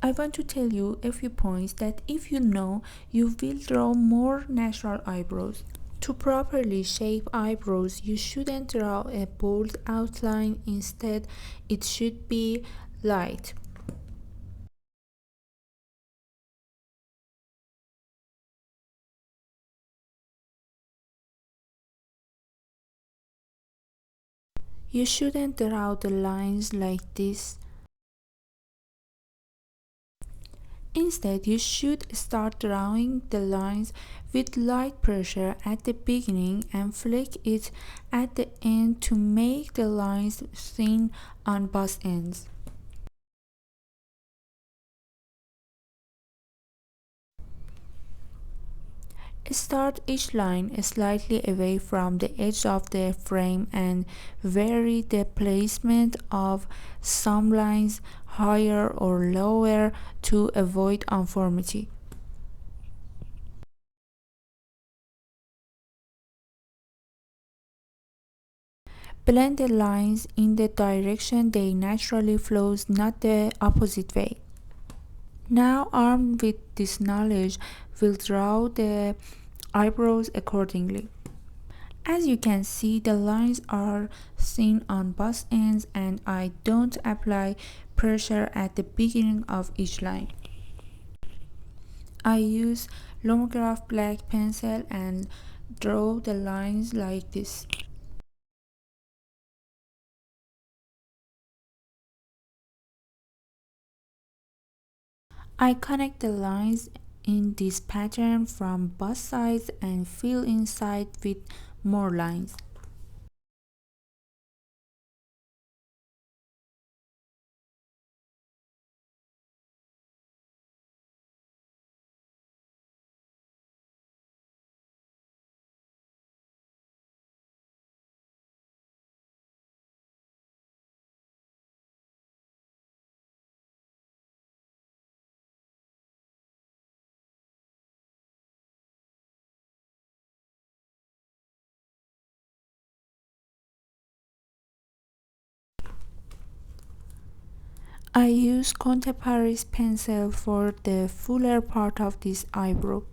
I want to tell you a few points that if you know, you will draw more natural eyebrows. To properly shape eyebrows, you shouldn't draw a bold outline. Instead, it should be light. You shouldn't draw the lines like this. Instead, you should start drawing the lines with light pressure at the beginning and flick it at the end to make the lines thin on both ends. Start each line slightly away from the edge of the frame and vary the placement of some lines higher or lower to avoid uniformity. Blend the lines in the direction they naturally flow, not the opposite way. Now, armed with this knowledge, we'll draw the eyebrows accordingly. As you can see, the lines are thin on both ends and I don't apply pressure at the beginning of each line. I use lomograph black pencil and draw the lines like this. I connect the lines in this pattern from both sides and fill inside with more lines. I use contemporary pencil for the fuller part of this eyebrow.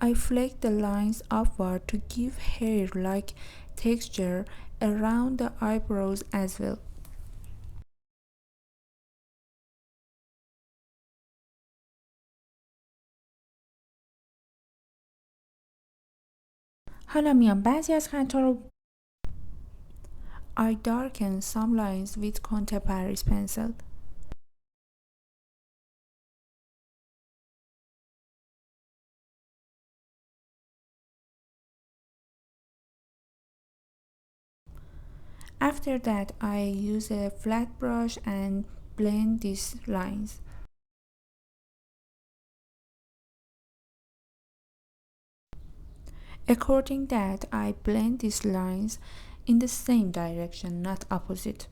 I flake the lines upward to give hair-like texture around the eyebrows as well. حالا میام بعضی از خطا رو I darken some lines with contemporary pencil. After that, I use a flat brush and blend these lines. According that, I blend these lines in the same direction, not opposite.